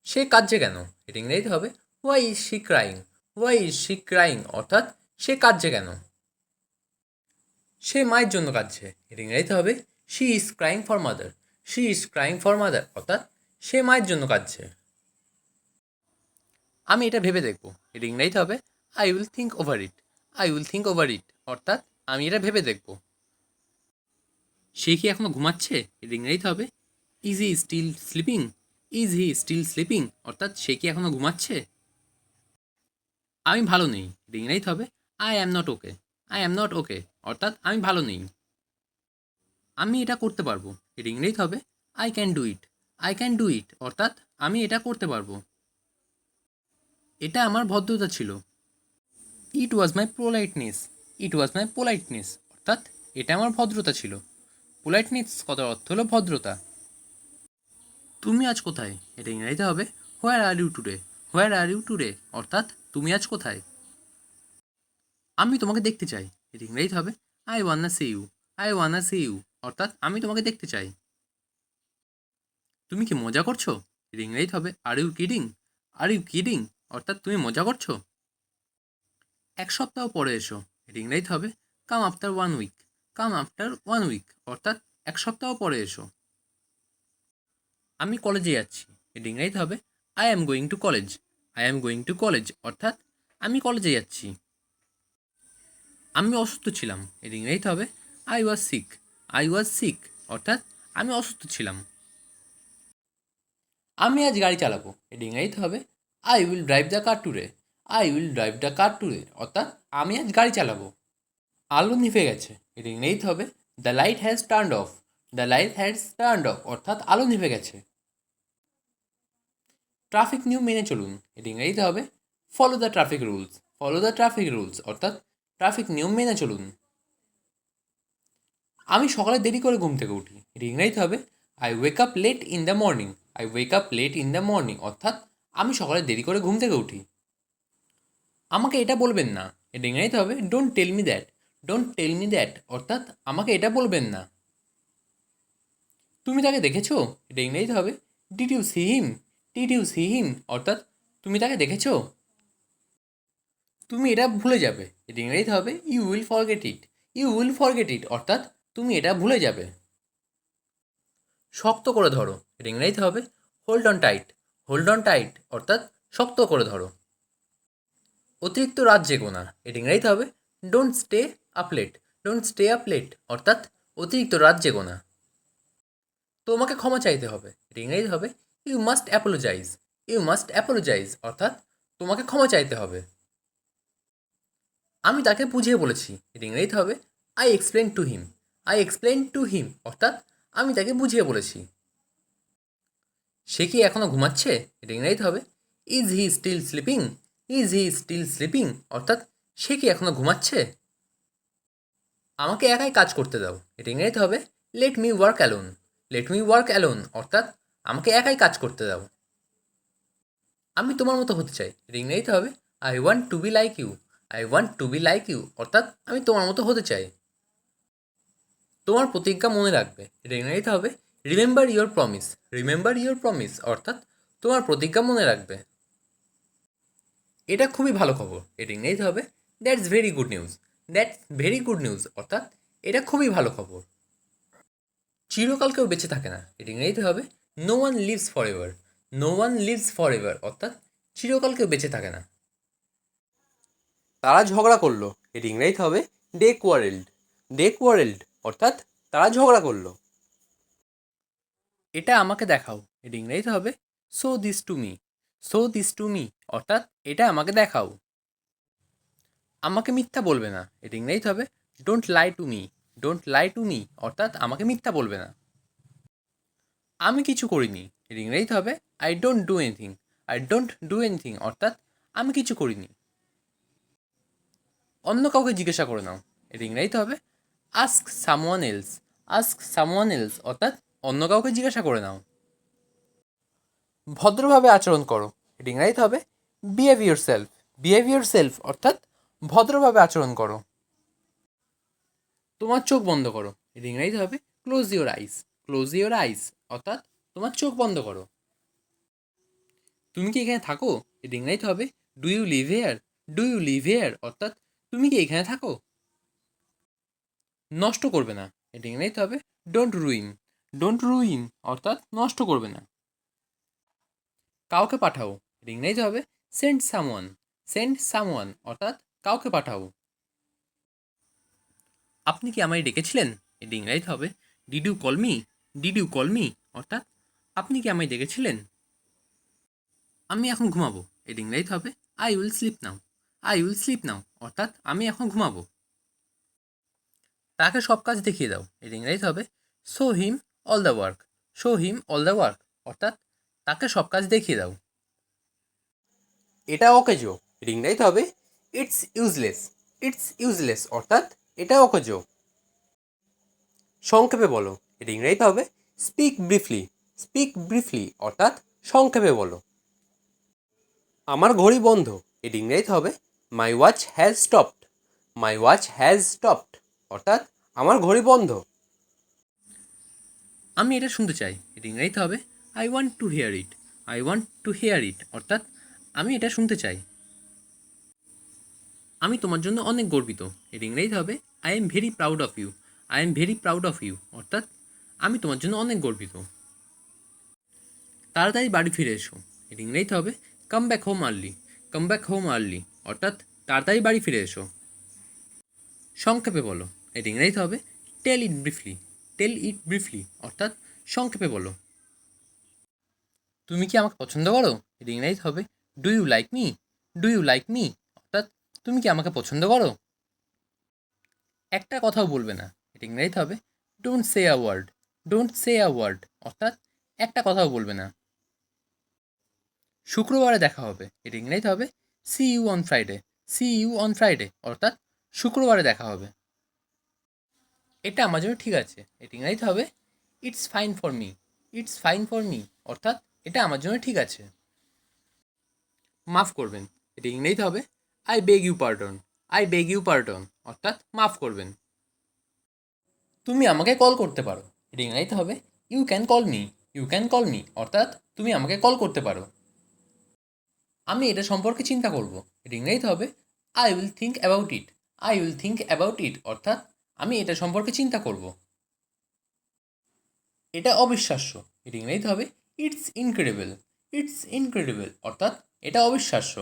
সে কাঁদছে কেন? এটা ইংরেজিতে হবে why is she crying. Why is she crying অর্থাৎ সে কাঁদছে কেন? সে মায়ের জন্য কাঁদছে। এটা ইংরেজিতে হবে she is crying for mother. She is crying for mother অর্থাৎ সে মায়ের জন্য কাঁদছে। আমি এটা ভেবে দেখব। এটা ইংরেজিতে হবে I will think over it. I will think over it অর্থাৎ আমি এটা ভেবে দেখব। সে কি এখনো ঘুমাচ্ছে? এটা ইংরেজিতে হবে is he still sleeping. Is he still sleeping অর্থাৎ সে কি এখনো ঘুমাচ্ছে? আমি ভালো নেই। এটা ইংরেজিতে হবে I am not okay. I am not okay অর্থাৎ আমি ভালো নেই। আমি এটা করতে পারবো। এটা ইংরেজিতে হবে I can do it. I can do it অর্থাৎ আমি এটা করতে পারবো। এটা আমার ভদ্রতা ছিল। ইট ওয়াজ মাই পোলাইটনেস। ইট ওয়াজ মাই পোলাইটনেস অর্থাৎ এটা আমার ভদ্রতা ছিল। পোলাইটনেস কথার অর্থ হলো ভদ্রতা। তুমি আজ কোথায়? এটা ইংরেজিতে হবে where are you today. Where are you today অর্থাৎ তুমি আজ কোথায়? আমি তোমাকে দেখতে চাই। এটা ইংরেজিতে হবে I wanna see you. I wanna see you অর্থাৎ আমি তোমাকে দেখতে চাই। তুমি কি মজা করছো? এটা ইংরেজিতে হবে are you kidding. Are you kidding অর্থাৎ তুমি মজা করছো। এক সপ্তাহ পরে এসো। এটা ইংরেজিতে হবে come after one week. Come after one week অর্থাৎ এক সপ্তাহ পরে এসো। আমি কলেজে যাচ্ছি। এটা ইংরেজিতে হবে I am going to college. I am going to college অর্থাৎ আমি কলেজে যাচ্ছি। আমি অসুস্থ ছিলাম। এটা ইংরেজিতে হবে I was sick. I was sick অর্থাৎ আমি অসুস্থ ছিলাম। আমি আজ গাড়ি চালাবো। এটা ইংরেজিতে হবে I will drive the car today. I will drive the car today অর্থাৎ আমি আজ গাড়ি চালাবো। আলো নিভে গেছে। এটা ইংরেজিতে হবে the light has turned of. The light has turned of অর্থাৎ আলো নিভে গেছে। ট্রাফিক নিয়ম মেনে চলুন। এটা ইংরেজিতে হবে follow the traffic rules. Follow the traffic rules অর্থাৎ ট্রাফিক নিয়ম মেনে চলুন। আমি সকালে দেরি করে ঘুম থেকে উঠি। এটা ইংরেজিতে হবে I wake up late in the morning. I wake up late in the morning অর্থাৎ আমি সকালে দেরি করে ঘুম থেকে উঠি। আমাকে এটা বলবেন না। এটা ইংরেজিতে হবে don't tell me that. Don't tell me that অর্থাৎ আমাকে এটা বলবেন না। তুমি তাকে দেখেছো? এটা ইংরেজিতে হবে did you see him. Did you see him অর্থাৎ তুমি তাকে দেখেছো? তুমি এটা ভুলে যাবে। এটা ইংরেজিতে হবে you will forget it. You will forget it অর্থাৎ তুমি এটা ভুলে যাবে। শক্ত করে ধরো। এটা ইংরেজিতে হবে hold on tight. Hold on tight অর্থাৎ শক্ত করে ধরো। অতিরিক্ত রাত জেগো না। এটা ইংরেজিতে হবে don't stay up late. Don't stay up late অর্থাৎ অতিরিক্ত রাত জেগো না। তোমাকে ক্ষমা চাইতে হবে। এটা ইংরেজিতে হবে you must apologise. You must apologise অর্থাৎ তোমাকে ক্ষমা চাইতে হবে। আমি তাকে বুঝিয়ে বলেছি। এটা ইংরেজিতে হবে I explain to him. I explain to him অর্থাৎ আমি তাকে বুঝিয়ে বলেছি। সে কি এখনও ঘুমাচ্ছে? এটা ইংরেজিতে হবে is he still sleeping. Is he still sleeping অর্থাৎ সে কি এখনও ঘুমাচ্ছে? আমাকে একাই কাজ করতে দাও। এটা ইংরেজিতে হবে let me work alone. Let me work alone অর্থাৎ আমাকে একাই কাজ করতে দাও। আমি তোমার মতো হতে চাই। এটা ইংরেজিতে হবে I want to be like you. I want to be like you অর্থাৎ আমি তোমার মতো হতে চাই। তোমার প্রতিজ্ঞা মনে রাখবে। এটা ইংরেজিতে হবে remember your promise. Remember your promise অর্থাৎ তোমার প্রতিজ্ঞা মনে রাখবে। এটা খুবই ভালো খবর। এটা ইংরেজিতে হবে that's very good news. That's very good news অর্থাৎ এটা খুবই ভালো খবর। চিরকাল কেউ বেঁচে থাকে না। এটা ইংরেজিতে হবে no one lives forever. No one lives forever অর্থাৎ চিরকাল কেউ বেঁচে থাকে না। তারা ঝগড়া করলো। এটা ইংরেজিতে হবে দে কোয়ারেলড। দে কোয়ারেলড অর্থাৎ তারা ঝগড়া করলো। এটা আমাকে দেখাও। এটা ইংরেজিতে হবে show this to me. Show this to me অর্থাৎ এটা আমাকে দেখাও। আমাকে মিথ্যা বলবে না। এটা ইংরেজিতে হবে don't lie to me. Don't lie to me অর্থাৎ আমাকে মিথ্যা বলবে না। আমি কিছু করিনি। এর ইংরেজিতে হবে I don't do anything. I don't do anything অর্থাৎ আমি কিছু করিনি। অন্য কাউকে জিজ্ঞাসা করে নাও। এর ইংরেজিতে হবে ask someone else. Ask someone else অর্থাৎ অন্য কাউকে জিজ্ঞাসা করে নাও। ভদ্রভাবে আচরণ করো। এর ইংরেজিতে হবে behave your self. Behave your self অর্থাৎ ভদ্রভাবে আচরণ করো। তোমার চোখ বন্ধ করো। এর ইংরেজিতে হবে close your ice. Close your আইস অর্থাৎ তোমার চোখ বন্ধ করো। তুমি কি এখানে থাকো? এটি ইংরেজিতে হবে do you live here. Do you live here অর্থাৎ তুমি কি এখানে থাকো? নষ্ট করবে না, এটি ইংরেজিতে হবে ডোন্ট রুইন। ডোন্ট রুইন অর্থাৎ নষ্ট করবে না। কাউকে পাঠাও, এটি ইংরেজিতে হবে সেন্ড সামওয়ান। সেন্ড সামওয়ান অর্থাৎ কাউকে পাঠাও। আপনি কি আমায় ডেকেছিলেন? এটি ইংরেজিতে হবে did you call me. Did you call me অর্থাৎ আপনি কি আমায় ডেকেছিলেন? আমি এখন ঘুমাবো, এটি ইংরেজিতে হবে I will sleep now. I will sleep now অর্থাৎ আমি এখন ঘুমাবো। তাকে সব কাজ দেখিয়ে দাও, এটি ইংরেজিতে হবে show him all the work. Show him all the work অর্থাৎ তাকে সব কাজ দেখিয়ে দাও। এটা অকেজো, এটি ইংরেজিতে হবে ইটস ইউজলেস। ইটস ইউজলেস অর্থাৎ এটা অকেজো। সংক্ষেপে বলো, এটি ইংরেজিতে হবে স্পিক ব্রিফলি। স্পিক ব্রিফলি অর্থাৎ সংক্ষেপে বলো। আমার ঘড়ি বন্ধ, এটি ইংরেজিতে হবে my watch has stopped. My watch has stopped অর্থাৎ আমার ঘড়ি বন্ধ। আমি এটা শুনতে চাই, এটি ইংরেজিতে হবে I want to hear it. I want to hear it অর্থাৎ আমি এটা শুনতে চাই। আমি তোমার জন্য অনেক গর্বিত, এটি ইংরেজিতে হবে I am very proud of you. I am very proud of you অর্থাৎ আমি তোমার জন্য অনেক গর্বিত। তাড়াতাড়ি বাড়ি ফিরে এসো, এটি ইংরেজিতে হবে come back home early. Come back home early অর্থাৎ তাড়াতাড়ি বাড়ি ফিরে এসো। সংক্ষেপে বলো, এটি ইংরেজিতে হবে টেল ইট ব্রিফলি। টেল ইট ব্রিফলি অর্থাৎ সংক্ষেপে বলো। তুমি কি আমাকে পছন্দ করো? এটি ইংরেজিতে হবে do you like me. Do you like me অর্থাৎ তুমি কি আমাকে পছন্দ করো? একটা কথাও বলবে না, এটি ইংরেজিতে হবে don't say a word. Don't say a word অর্থাৎ একটা কথাও বলবে না। শুক্রবারে দেখা হবে, এটি ইংরেজিতে হবে see you on Friday. See you on Friday অর্থাৎ শুক্রবারে দেখা হবে। এটা আমার জন্য ঠিক আছে, এটি ইংরেজিতে হবে it's fine for me. It's fine for me অর্থাৎ এটা আমার জন্য ঠিক আছে। মাফ করবেন, এটি ইংরেজিতে হবে I beg you pardon. I beg you pardon অর্থাৎ মাফ করবেন। তুমি আমাকে কল করতে পারো, এটি ইংরেজিতে হবে you can call me. You can call me অর্থাৎ তুমি আমাকে কল করতে পারো। আমি এটা সম্পর্কে চিন্তা করব, এটি ইংরেজিতে হবে I will think about it. I will think about it অর্থাৎ আমি এটা সম্পর্কে চিন্তা করব। এটা অবিশ্বাস্য, এটি ইংরেজিতে হবে ইটস ইনক্রেডিবল। ইটস ইনক্রেডিবল অর্থাৎ এটা অবিশ্বাস্য।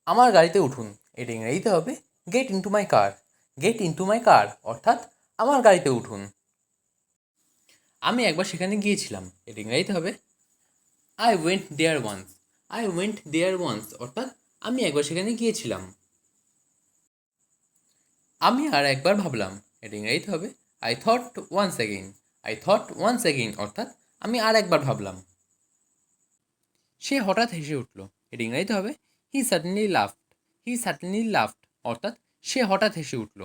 আমার গাড়িতে উঠুন, এটি ইংরেজিতে হবে get into my car. Get into my car অর্থাৎ আমার গাড়িতে উঠুন। আমি একবার সেখানে গিয়েছিলাম, এটি ইংরেজিতে হবে I went there once. I went there once অর্থাৎ আমি একবার সেখানে গিয়েছিলাম। আমি আর একবার ভাবলাম, এটি ইংরেজিতে হবে I thought once again. I thought once again অর্থাৎ আমি আর একবার ভাবলাম। সে হঠাৎ হেসে উঠল, এটি ইংরেজিতে হবে হি সাডেনলি লাফড। হি সাডেনলি লাফড অর্থাৎ সে হঠাৎ হেসে উঠল।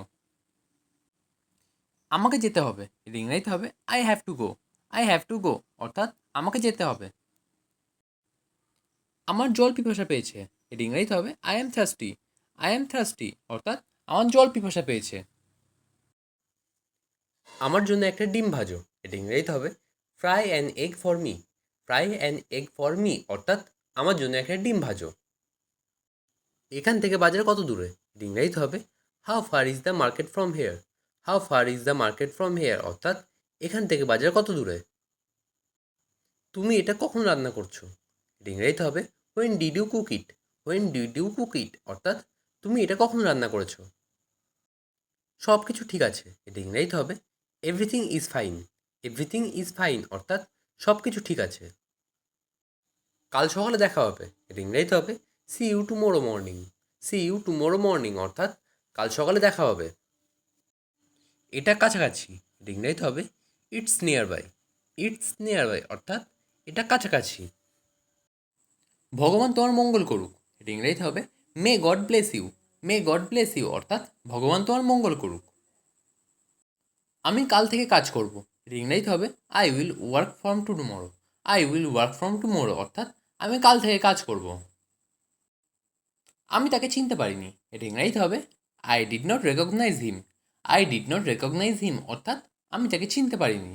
আমাকে যেতে হবে, এটি ইংরেজিতে হবে I have to go. I have to go অর্থাৎ আমাকে যেতে হবে। আমার জল পিপাসা পেয়েছে, এটি ইংরেজিতে হবে I am thirsty. I am thirsty অর্থাৎ আমার জল পিপাসা পেয়েছে। আমার জন্য একটা ডিম ভাজো, এটি ইংরেজিতে হবে fry an egg for me. Fry an egg for me অর্থাৎ আমার জন্য একটা ডিম ভাজো। এখান থেকে বাজার কত দূরে? এটি ইংরেজিতে হবে how far is the market from here. How far is the market from here অর্থাৎ এখান থেকে বাজার কত দূরে। তুমি এটা কখন রান্না করছো? এটি ইংরেজিতে হবে when did you cook it. When did you cook it অর্থাৎ তুমি এটা কখন রান্না করেছো। সব কিছু ঠিক আছে, এটি ইংরেজিতে হবে everything is fine. Everything is fine অর্থাৎ সব কিছু ঠিক আছে। কাল সকালে দেখা হবে, এটি ইংরেজিতে হবে see you tomorrow morning. See you tomorrow morning অর্থাৎ কাল সকালে দেখা হবে। এটা কাছাকাছি, এটি ইংরেজিতে হবে it's nearby. It's nearby অর্থাৎ এটা কাছাকাছি। ভগবান তোমার মঙ্গল করুক, এটি ইংরেজিতে হবে may God bless you. May God bless you অর্থাৎ ভগবান তোমার মঙ্গল করুক। আমি কাল থেকে কাজ করব, এটি ইংরেজিতে হবে I will work from tomorrow. I will work from tomorrow অর্থাৎ আমি কাল থেকে কাজ করব। আমি তাকে চিনতে পারিনি, এটি ইংরেজিতে হবে I did not recognise him. I did not recognise him অর্থাৎ আমি তাকে চিনতে পারিনি।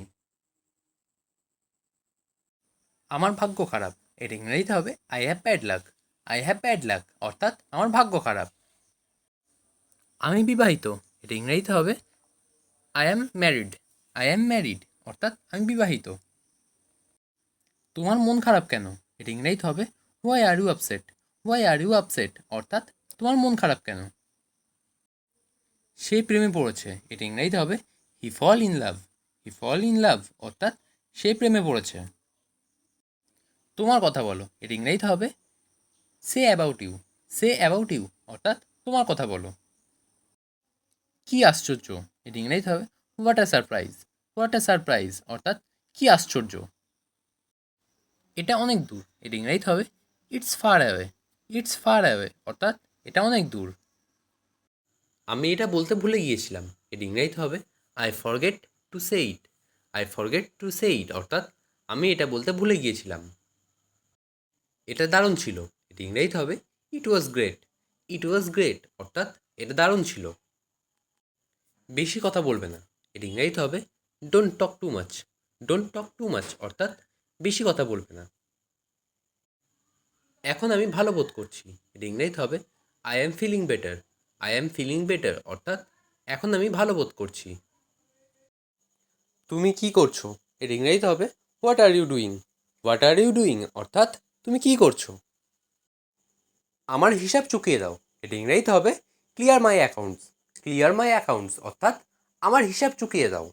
আমার ভাগ্য খারাপ, এটা ইংরেজিতে হবে I have bad luck. I have bad luck অর্থাৎ আমার ভাগ্য খারাপ। আমি বিবাহিত, এটা ইংরেজিতে হবে I am married. I am married অর্থাৎ আমি বিবাহিত। তোমার মন খারাপ কেন, এটা ইংরেজিতে হবে why are you upset. Why are you upset অর্থাৎ তোমার মন খারাপ কেন। সে প্রেমে পড়েছে, এটা ইংরেজিতে হবে হি fall in love. He fall in love অর্থাৎ সে প্রেমে পড়েছে। তোমার কথা বলো, এটা ইংরেজিতে হবে say about you. Say about you অর্থাৎ তোমার কথা বলো। কি আশ্চর্য, এটা ইংরেজিতে হবে what a surprise. What a surprise অর্থাৎ কি আশ্চর্য। এটা অনেক দূর, এটা ইংরেজিতে হবে it's far away. It's far away অর্থাৎ এটা অনেক দূর। আমি এটা বলতে ভুলে গিয়েছিলাম, এটা ইংরেজিতে হবে I forget to say it. I forget to say it অর্থাৎ আমি এটা বলতে ভুলে গিয়েছিলাম। এটা দারুণ ছিল, এটা ইংরেজিতে হবে ইট was great. It was great অর্থাৎ এটা দারুণ ছিল। বেশি কথা বলবে না, এটা ইংরেজিতে হবে don't talk too much. Don't talk too much অর্থাৎ বেশি কথা বলবে না। এখন আমি ভালো বোধ করছি, এটা ইংরেজিতে হবে I am feeling better. I am feeling better অর্থাৎ এখন আমি ভালো বোধ করছি। তুমি কি করছো, এটা ইংরেজিতে হবে what are you doing. What are you doing অর্থাৎ তুমি কি করছো। আমার হিসাব চুকিয়ে দাও, এটা ইংরেজিতে হবে ক্লিয়ার মাই অ্যাকাউন্টস। ক্লিয়ার মাই অ্যাকাউন্টস অর্থাৎ আমার হিসাব চুকিয়ে দাও।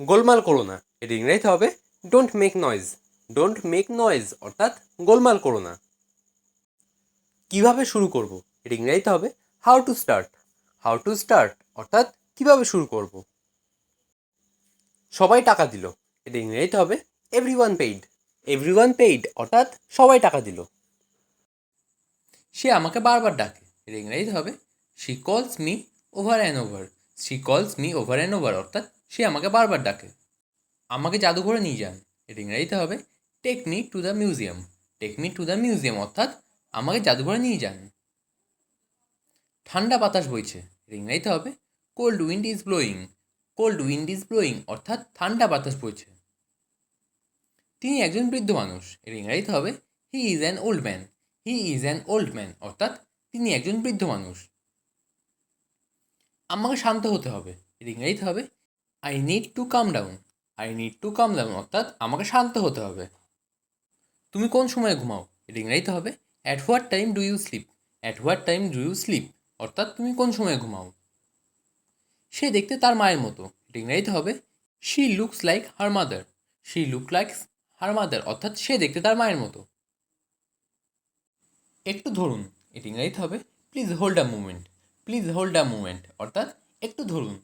গোলমাল করো না, এটা ইংরেজিতে হবে don't make noise. Don't make noise অর্থাৎ গোলমাল করো না। কীভাবে শুরু করব, এটা ইংরেজিতে হবে how to start. How to start অর্থাৎ কীভাবে শুরু করব। সবাই টাকা দিল, এটা ইংরেজিতে হবে এভরিওয়ান পেইড। এভরিওয়ান পেইড অর্থাৎ সবাই টাকা দিল। সে আমাকে বারবার ডাকে, এটা ইংরেজিতে হবে শি কলস me over and over. She কলস মি ওভার অ্যান্ড ওভার অর্থাৎ সে আমাকে বারবার ডাকে। আমাকে জাদুঘরে নিয়ে যান, এটা ইংরেজিতে হবে take me to the museum. Take me to the museum অর্থাৎ আমাকে জাদুঘরে নিয়ে যান। ঠান্ডা বাতাস বইছে, এটা ইংরেজিতে হবে cold wind is blowing. Cold wind is blowing অর্থাৎ ঠান্ডা বাতাস বইছে। তিনি একজন বৃদ্ধ মানুষ, এর ইংরেজিতে হবে he is an old man. He is an old man অর্থাৎ তিনি একজন বৃদ্ধ মানুষ। আমাকে শান্ত হতে হবে, এর ইংরেজিতে হবে I need to calm down. I need to calm down অর্থাৎ আমাকে শান্ত হতে হবে। তুমি কোন সময় ঘুমাও, এর ইংরেজিতে হবে at what time do you sleep. At what time do you sleep অর্থাৎ তুমি কোন সময় ঘুমাও। সে দেখতে তার মায়ের মতো, এটা ইংরেজিতে হবে she looks like her mother. She look like her mother অর্থাৎ সে দেখতে তার মায়ের মতো। একটু ধরুন, এটা ইংরেজিতে হবে please hold a moment. Please hold a moment অর্থাৎ একটু ধরুন।